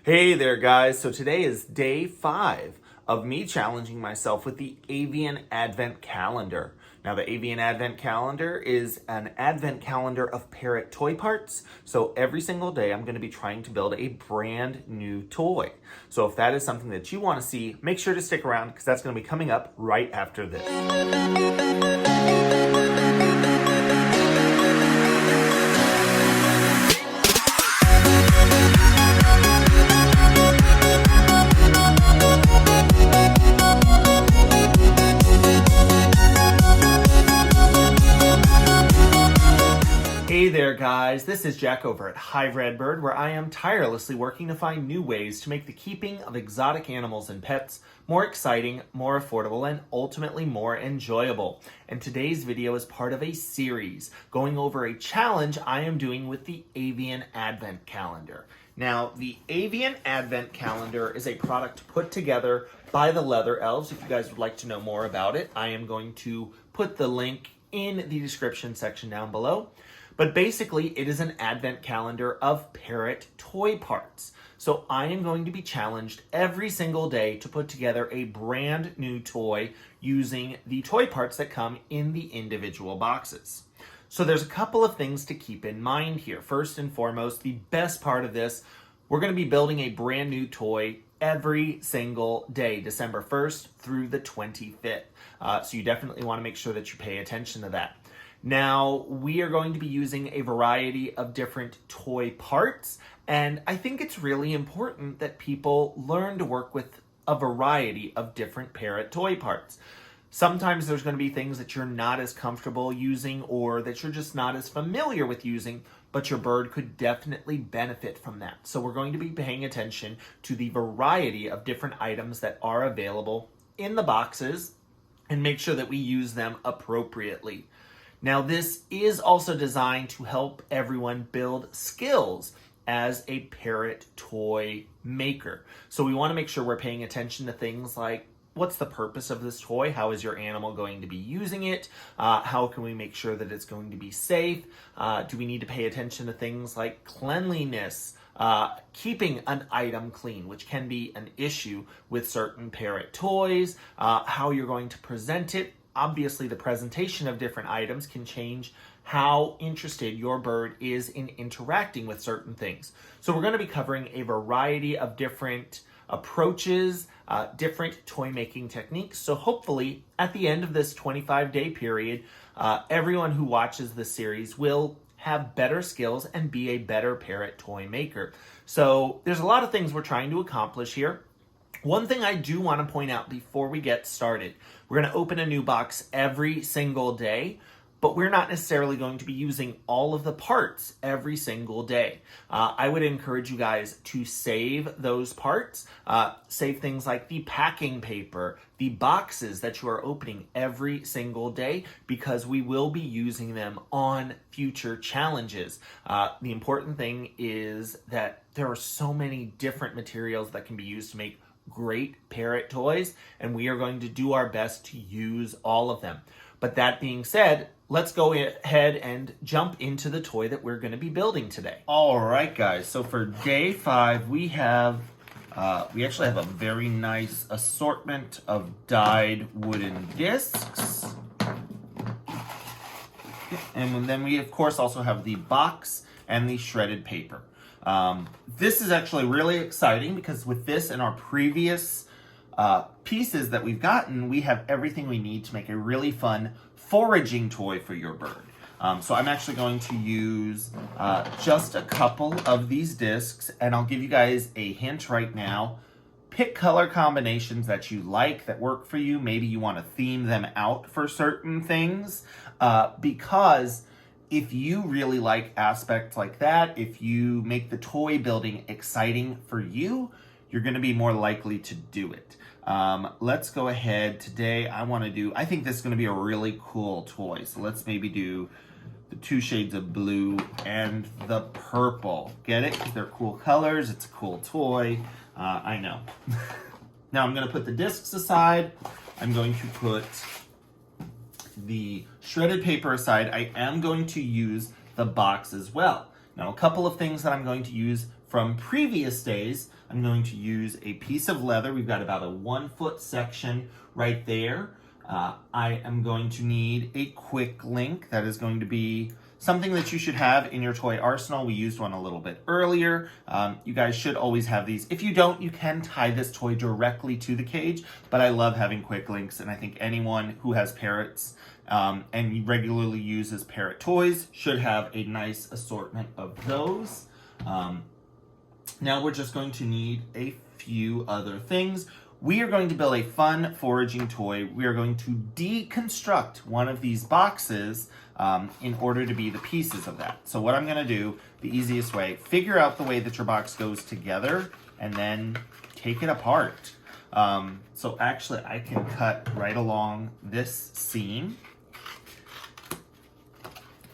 Hey there, guys. So today is day 5 of me challenging myself with the Avian Advent Calendar. Now, the Avian Advent Calendar is an advent calendar of parrot toy parts. So every single day, I'm going to be trying to build a brand new toy. So if that is something that you want to see, make sure to stick around because that's going to be coming up right after this. Hey there, guys. This is Jack over at Hive Redbird, where I am tirelessly working to find new ways to make the keeping of exotic animals and pets more exciting, more affordable, and ultimately more enjoyable. And today's video is part of a series going over a challenge I am doing with the Avian Advent Calendar. Now, the Avian Advent Calendar is a product put together by the Leather Elves. If you guys would like to know more about it, I am going to put the link in the description section down below. But basically, it is an advent calendar of parrot toy parts. So I am going to be challenged every single day to put together a brand new toy using the toy parts that come in the individual boxes. So there's a couple of things to keep in mind here. First and foremost, the best part of this, we're going to be building a brand new toy every single day, December 1st through the 25th. So you definitely want to make sure that you pay attention to that. Now, we are going to be using a variety of different toy parts, and I think it's really important that people learn to work with a variety of different parrot toy parts. Sometimes there's going to be things that you're not as comfortable using or that you're just not as familiar with using, but your bird could definitely benefit from that. So we're going to be paying attention to the variety of different items that are available in the boxes and make sure that we use them appropriately. Now, this is also designed to help everyone build skills as a parrot toy maker. So we want to make sure we're paying attention to things like, what's the purpose of this toy? How is your animal going to be using it? How can we make sure that it's going to be safe? Do we need to pay attention to things like cleanliness? Keeping an item clean, which can be an issue with certain parrot toys, how you're going to present it. Obviously, the presentation of different items can change how interested your bird is in interacting with certain things. So we're going to be covering a variety of different approaches, different toy making techniques. So hopefully, at the end of this 25-day period, everyone who watches this series will have better skills and be a better parrot toy maker. So there's a lot of things we're trying to accomplish here. One thing I do want to point out before we get started, we're going to open a new box every single day, but we're not necessarily going to be using all of the parts every single day. I would encourage you guys to save those parts, save things like the packing paper, the boxes that you are opening every single day, because we will be using them on future challenges. The important thing is that there are so many different materials that can be used to make great parrot toys, and we are going to do our best to use all of them. But that being said, let's go ahead and jump into the toy that we're going to be building today. All right, guys. So for day 5, we actually have a very nice assortment of dyed wooden discs. And then we, of course, also have the box and the shredded paper. This is actually really exciting because with this and our previous pieces that we've gotten, we have everything we need to make a really fun foraging toy for your bird. So I'm actually going to use just a couple of these discs, and I'll give you guys a hint right now. Pick color combinations that you like, that work for you. Maybe you want to theme them out for certain things, because if you really like aspects like that, if you make the toy building exciting for you, you're going to be more likely to do it. Let's go ahead. Today, I think this is going to be a really cool toy. So let's maybe do the 2 shades of blue and the purple. Get it? Because they're cool colors. It's a cool toy. I know. Now I'm going to put the discs aside. I'm going to put the shredded paper aside. I am going to use the box as well. Now, a couple of things that I'm going to use from previous days, I'm going to use a piece of leather. We've got about a 1 foot section right there. I am going to need a quick link. That is going to be something that you should have in your toy arsenal. We used one a little bit earlier. You guys should always have these. If you don't, you can tie this toy directly to the cage, but I love having quick links, and I think anyone who has parrots and regularly uses parrot toys should have a nice assortment of those. Now we're just going to need a few other things. We are going to build a fun foraging toy. We are going to deconstruct one of these boxes in order to be the pieces of that. So what I'm gonna do, the easiest way, figure out the way that your box goes together and then take it apart. So actually I can cut right along this seam.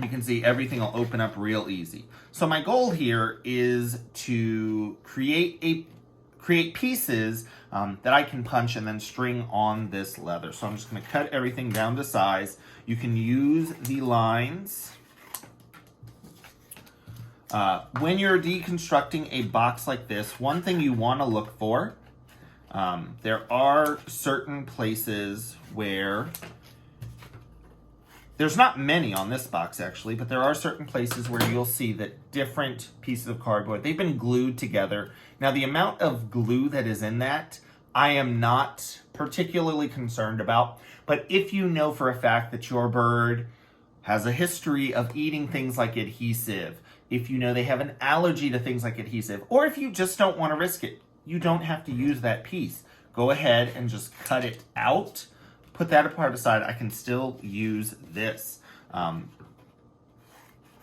You can see everything will open up real easy. So my goal here is to create pieces that I can punch and then string on this leather. So I'm just going to cut everything down to size. You can use the lines. When you're deconstructing a box like this, one thing you want to look for, there are certain places where, there's not many on this box actually, but there are certain places where you'll see that different pieces of cardboard, they've been glued together. Now the amount of glue that is in that, I am not particularly concerned about, but if you know for a fact that your bird has a history of eating things like adhesive, if you know they have an allergy to things like adhesive, or if you just don't want to risk it, you don't have to use that piece. Go ahead and just cut it out. Put that apart aside. I can still use this.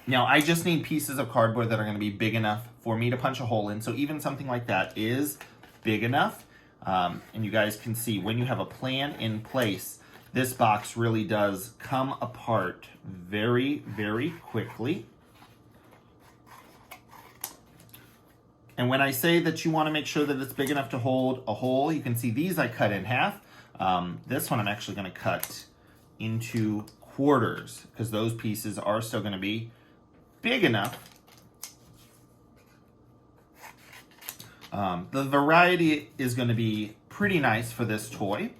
Now, I just need pieces of cardboard that are going to be big enough for me to punch a hole in. So even something like that is big enough. And you guys can see when you have a plan in place, this box really does come apart very, very quickly. And when I say that you want to make sure that it's big enough to hold a hole, you can see these I cut in half. This one I'm actually going to cut into quarters because those pieces are still going to be big enough. The variety is going to be pretty nice for this toy.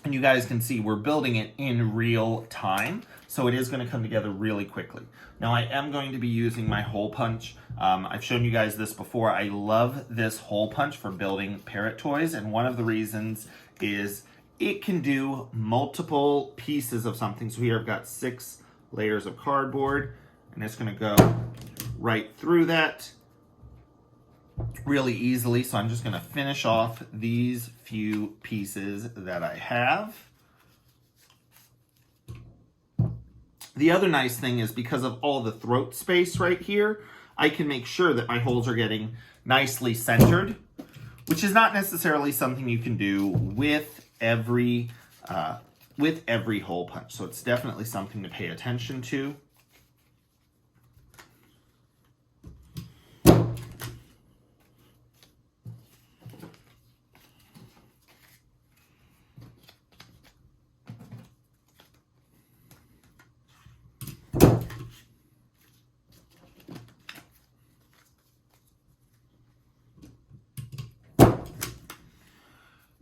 And you guys can see we're building it in real time, so it is going to come together really quickly. Now I am going to be using my hole punch. I've shown you guys this before. I love this hole punch for building parrot toys, and one of the reasons is it can do multiple pieces of something. So here I've got 6 layers of cardboard, and it's going to go right through that really easily. So I'm just going to finish off these few pieces that I have. The other nice thing is because of all the throat space right here, I can make sure that my holes are getting nicely centered, which is not necessarily something you can do with every hole punch. So it's definitely something to pay attention to.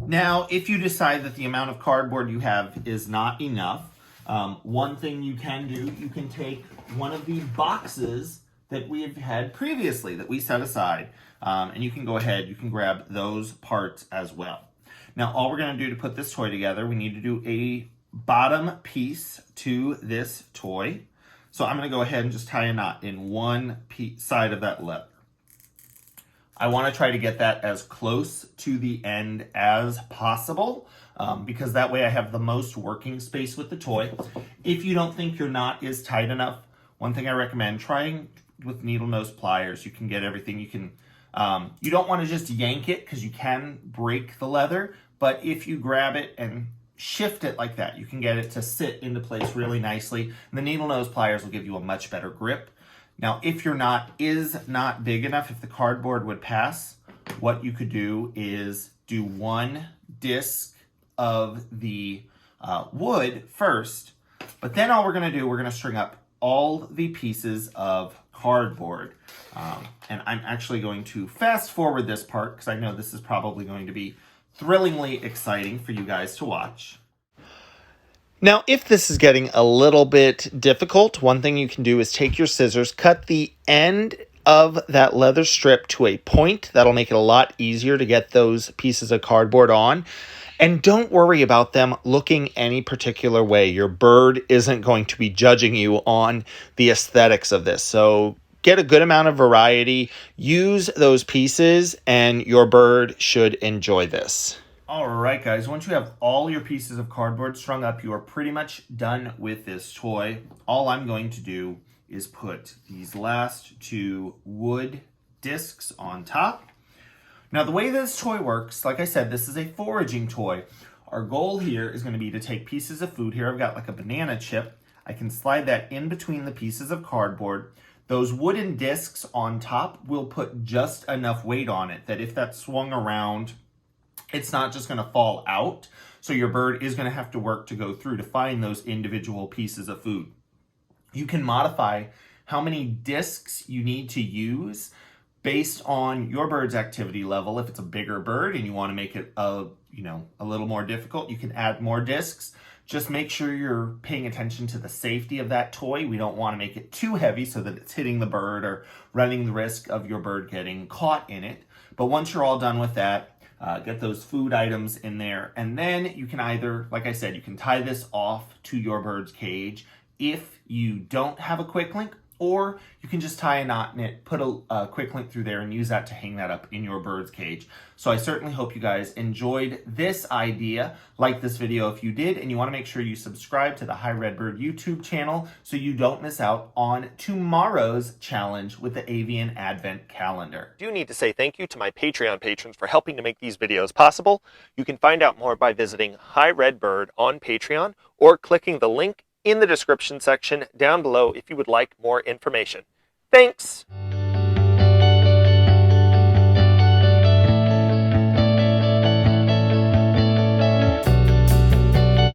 Now, if you decide that the amount of cardboard you have is not enough, one thing you can do, you can take one of the boxes that we have had previously that we set aside, and you can go ahead, you can grab those parts as well. Now, all we're going to do to put this toy together, we need to do a bottom piece to this toy. So I'm going to go ahead and just tie a knot in one side of that leather. I want to try to get that as close to the end as possible because that way I have the most working space with the toy. If you don't think your knot is tight enough, one thing I recommend, trying with needle nose pliers. You can get everything. You can. You don't want to just yank it because you can break the leather, but if you grab it and shift it like that, you can get it to sit into place really nicely. And the needle nose pliers will give you a much better grip. Now, if your knot is not big enough, if the cardboard would pass, what you could do is do one disc of the wood first, but then all we're going to do, we're going to string up all the pieces of cardboard. And I'm actually going to fast forward this part because I know this is probably going to be thrillingly exciting for you guys to watch. Now, if this is getting a little bit difficult, one thing you can do is take your scissors, cut the end of that leather strip to a point. That'll make it a lot easier to get those pieces of cardboard on. And don't worry about them looking any particular way. Your bird isn't going to be judging you on the aesthetics of this. So get a good amount of variety, use those pieces, and your bird should enjoy this. All right, guys, once you have all your pieces of cardboard strung up, you are pretty much done with this toy. All I'm going to do is put these last two wood discs on top. Now, the way this toy works, like I said, this is a foraging toy. Our goal here is going to be to take pieces of food. Here I've got like a banana chip. I can slide that in between the pieces of cardboard. Those wooden discs on top will put just enough weight on it that if that's swung around, it's not just going to fall out. So your bird is going to have to work to go through to find those individual pieces of food. You can modify how many discs you need to use based on your bird's activity level. If it's a bigger bird and you want to make it a little more difficult, you can add more discs. Just make sure you're paying attention to the safety of that toy. We don't want to make it too heavy so that it's hitting the bird or running the risk of your bird getting caught in it. But once you're all done with that, get those food items in there. And then you can either, like I said, you can tie this off to your bird's cage if you don't have a quick link, or you can just tie a knot in it, put a quick link through there and use that to hang that up in your bird's cage. So I certainly hope you guys enjoyed this idea. Like this video if you did, and you want to make sure you subscribe to the Hi Redbird YouTube channel so you don't miss out on tomorrow's challenge with the Avian Advent Calendar. I do need to say thank you to my Patreon patrons for helping to make these videos possible. You can find out more by visiting Hi Redbird on Patreon or clicking the link in the description section down below if you would like more information. Thanks!